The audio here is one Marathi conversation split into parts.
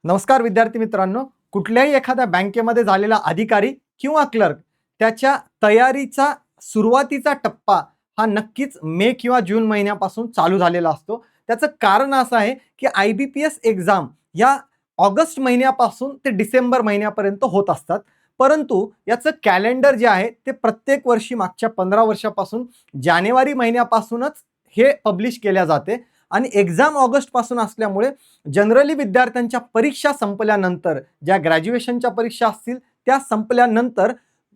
नमस्कार विद्यार्थी मित्रांनो, कुठल्याही एखाद्या बँकेमध्ये झालेला अधिकारी किंवा क्लर्क त्याच्या तयारीचा सुरुवातीचा टप्पा हा नक्कीच मे किंवा जून महिन्यापासून चालू झालेला असतो. त्याचं कारण असं आहे की IBPS एक्झाम या ऑगस्ट महिन्यापासून ते डिसेंबर महिन्यापर्यंत होत असतात. परंतु याचं कॅलेंडर जे आहे ते प्रत्येक वर्षी मागच्या 15 वर्षापासून जानेवारी महिन्यापासूनच हे पब्लिश केल्या जाते आणि एक्झाम ऑगस्ट पासून असल्यामुळे जनरली विद्यार्थ्यांच्या परीक्षा संपल्यानंतर ज्या ग्रॅज्युएशनच्या परीक्षा असतील त्या संपल्यानंतर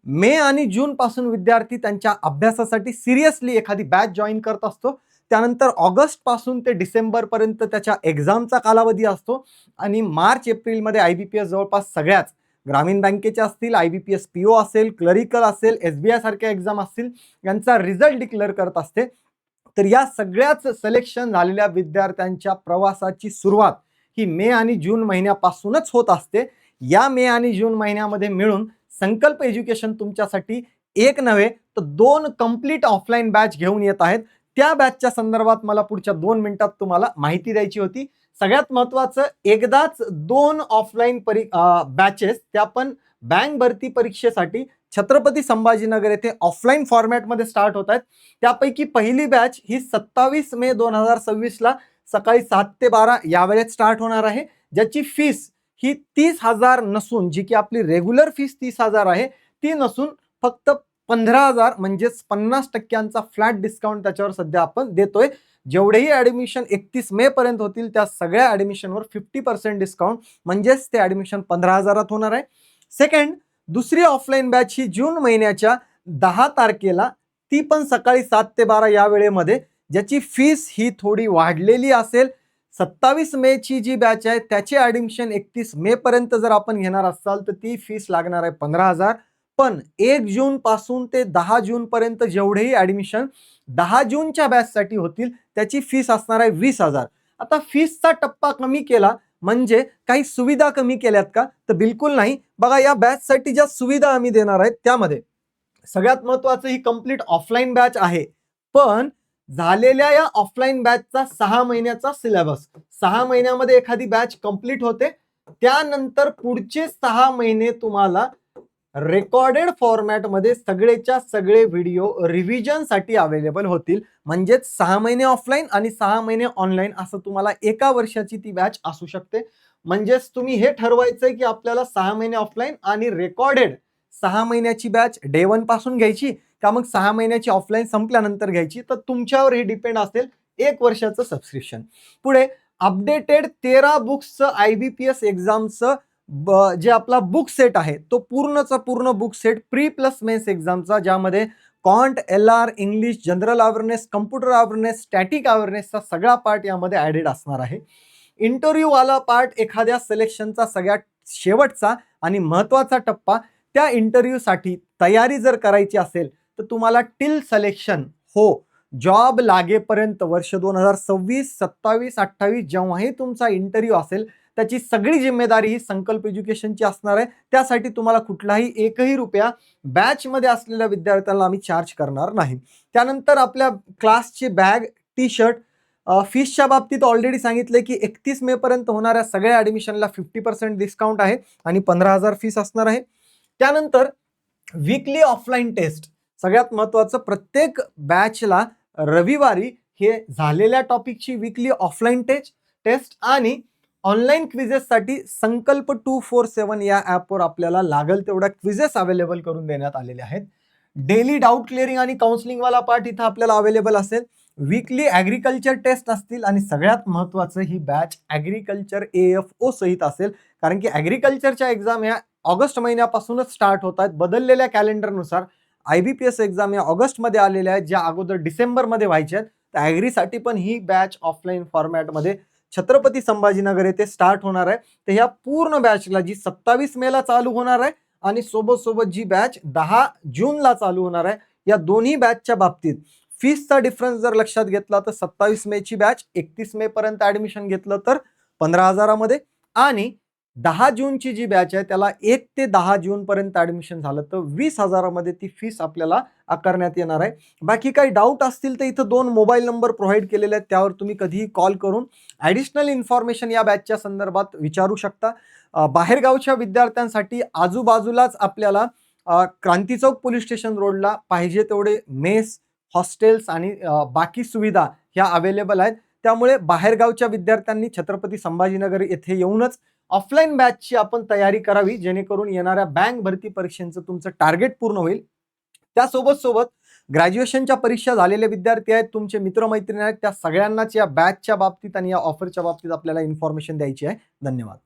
मे आणि जून पासून विद्यार्थी त्यांच्या अभ्यासासाठी सिरियसली एखादी बॅच जॉईन करत असतो. त्यानंतर ऑगस्ट पासून ते डिसेंबर पर्यंत त्याच्या एक्झामचा कालावधी असतो आणि मार्च एप्रिलमध्ये IBPS जवळपास सगळ्याच ग्रामीण बँकेच्या असतील, IBPS PO असेल, क्लरिकल असेल, SBI सारख्या एक्झाम असतील यांचा रिझल्ट डिक्लेअर करत असते. तर या सगळ्याच सिलेक्शन झालेल्या विद्यार्थ्यांच्या प्रवासाची सुरुवात ही मे आणि जून महिन्यापासूनच होत असते. या मे आणि जून महिन्यामध्ये मिळून संकल्प एज्युकेशन तुमच्यासाठी एक नव्हे तर 2 कंप्लीट ऑफलाईन बॅच घेऊन येत आहेत. त्या बॅचच्या संदर्भात मला पुढच्या 2 मिनिटात तुम्हाला माहिती द्यायची होती. सगळ्यात महत्त्वाचं, एकदाच 2 ऑफलाईन बॅचेस त्या पण बँक भरती परीक्षेसाठी छत्रपती संभाजीनगर येथे ऑफलाईन फॉर्मॅटमध्ये स्टार्ट होत आहेत. त्यापैकी पहिली बॅच ही 27 मे 2026 ला सकाळी 7 ते 12 या वेळेत स्टार्ट होणार आहे, ज्याची फीस ही 30,000 नसून, जी की आपली रेग्युलर फीस 30,000 आहे ती नसून फक्त 15,000 म्हणजेच 50% फ्लॅट डिस्काउंट त्याच्यावर सध्या आपण देतोय. जेवढेही ऍडमिशन 31 मे पर्यंत होतील त्या सगळ्या ऍडमिशनवर 50% डिस्काउंट म्हणजेच ते ऍडमिशन 15,000 होणार आहे. सेकंड, दुसरी ऑफलाईन बॅच ही जून महिन्याच्या 10 तारखेला, ती पण सकाळी 7 ते 12 या वेळेमध्ये, ज्याची फीस ही थोडी वाढलेली असेल. 27 मे ची जी बॅच आहे त्याची ऍडमिशन 31 मे पर्यंत जर आपण घेणार असाल तर ती फीस लागणार आहे 15,000. पण 1 जून पासून ते 10 जून पर्यंत जेवढेही ऍडमिशन 10 जूनच्या बॅचसाठी होतील त्याची फीस असणार आहे 20,000. आता फीसचा टप्पा कमी केला म्हणजे काही सुविधा कमी केल्यात का? तर बिलकुल नाही. बघा, या बॅचसाठी ज्या सुविधा आम्ही देणार आहेत त्यामध्ये सगळ्यात महत्त्वाचं ही कंप्लीट ऑफलाईन बॅच आहे. पण झालेल्या या ऑफलाईन बॅचचा 6 महिन्याचा सिलेबस, 6 महिन्यामध्ये एखादी बॅच कंप्लीट होते. त्यानंतर पुढचे 6 महिने तुम्हाला रेकॉर्डेड फॉर्मॅटमध्ये सगळेच्या सगळे व्हिडिओ रिव्हिजनसाठी अवेलेबल होतील. म्हणजेच 6 महिने ऑफलाईन आणि 6 महिने ऑनलाईन असं तुम्हाला एका वर्षाची ती बॅच असू शकते. म्हणजेच तुम्ही हे ठरवायचंय की आपल्याला 6 महिने ऑफलाईन आणि रेकॉर्डेड 6 महिन्याची बॅच डे 1 पासून घ्यायची का मग 6 महिन्याची ऑफलाईन संपल्यानंतर घ्यायची, तर तुमच्यावर हे डिपेंड असेल. 1 वर्षाचं सबस्क्रिप्शन. पुढे अपडेटेड 13 बुक्सचं IBPS एक्झामचं जे आपला बुक सेट आहे तो पूर्णचा पूर्ण book set pre plus mains एक्झामचा, ज्यामध्ये कॉन्ट, LR, English, general awareness, computer awareness, static अवेअरनेसचा सगळा पार्ट यामध्ये ॲडेड असणार आहे. इंटरव्ह्यू वाला पार्ट एखाद्या सिलेक्शनचा सगळ्यात शेवटचा आणि महत्त्वाचा टप्पा. त्या इंटरव्ह्यूसाठी तयारी जर करायची असेल तर तुम्हाला टिल सिलेक्शन, हो, जॉब लागेपर्यंत वर्ष 2026, 27, 28 जेव्हाही तुमचा इंटरव्ह्यू असेल त्याची सगळी जिम्मेदारी ही संकल्प एज्युकेशनची असणार आहे. त्यासाठी तुम्हाला कुठलाही एकही रुपया बॅचमध्ये असलेल्या विद्यार्थ्यांना आम्ही चार्ज करणार नाही. त्यानंतर आपल्या क्लासची बॅग, टी शर्ट, फीसच्या बाबतीत ऑलरेडी सांगितले की 31 मे पर्यंत होणाऱ्या सगळ्या ऍडमिशनला 50% डिस्काउंट आहे आणि 15,000 फीस असणार आहे. त्यानंतर वीकली ऑफलाईन टेस्ट, सगळ्यात महत्त्वाचं, प्रत्येक बॅचला रविवारी हे झालेल्या टॉपिकची वीकली ऑफलाईन टेस्ट आणि ऑनलाईन क्विजेससाठी संकल्प 247 या ॲपवर आपल्याला लागल तेवढ्या क्विजेस अवेलेबल करून देण्यात आलेले आहेत. डेली डाऊट क्लिअरिंग आणि काउन्सिलिंग वाला पार्ट इथं आपल्याला अवेलेबल असेल. वीकली ॲग्रिकल्चर टेस्ट असतील आणि सगळ्यात महत्त्वाचं ही बॅच ॲग्रिकल्चर AFO सहित असेल. कारण की ॲग्रिकल्चरच्या एक्झाम ह्या ऑगस्ट महिन्यापासूनच स्टार्ट होत आहेत. बदललेल्या कॅलेंडरनुसार IBPS एक्झाम या ऑगस्टमध्ये आलेल्या आहेत, ज्या अगोदर डिसेंबरमध्ये व्हायच्या आहेत. तर ॲग्रीसाठी पण ही बॅच ऑफलाईन फॉर्मॅटमध्ये छत्रपती संभाजीनगर येथे स्टार्ट होणार आहे. तर ह्या पूर्ण बॅचला जी 27 मेला चालू होणार आहे आणि सोबत जी बॅच 10 जूनला चालू होणार आहे, या दोन्ही बॅचच्या बाबतीत फीसचा डिफरन्स जर लक्षात घेतला तर 27 मेची बॅच 31 मे पर्यंत ऍडमिशन घेतलं तर 15,000 मध्ये आणि 10 जूनची जी बॅच आहे त्याला 1 ते 10 जूनपर्यंत ॲडमिशन झालं तर 20,000 मध्ये ती फीस आपल्याला आकारण्यात येणार आहे. बाकी काही डाऊट असतील तर इथं 2 मोबाईल नंबर प्रोव्हाईड केलेले आहेत. त्यावर तुम्ही कधीही कॉल करून ॲडिशनल इन्फॉर्मेशन या बॅचच्या संदर्भात विचारू शकता. बाहेरगावच्या विद्यार्थ्यांसाठी आजूबाजूलाच आपल्याला क्रांती चौक पोलीस स्टेशन रोडला पाहिजे तेवढे मेस, हॉस्टेल्स आणि बाकी सुविधा ह्या अवेलेबल आहेत. त्यामुळे बाहेरगावच्या विद्यार्थ्यांनी छत्रपती संभाजीनगर येथे येऊनच ऑफलाईन बॅचची आपण तयारी करावी, जेणेकरून येणाऱ्या बँक भरती परीक्षेचं तुमचं टार्गेट पूर्ण होईल. त्यासोबत ग्रॅज्युएशनच्या परीक्षा झालेले विद्यार्थी आहेत, तुमचे मित्र-मैत्रिणी आहेत, त्या सगळ्यांनाच या बॅचच्या बाबतीत आणि या ऑफरच्या बाबतीत आपल्याला इन्फॉर्मेशन द्यायची आहे. धन्यवाद.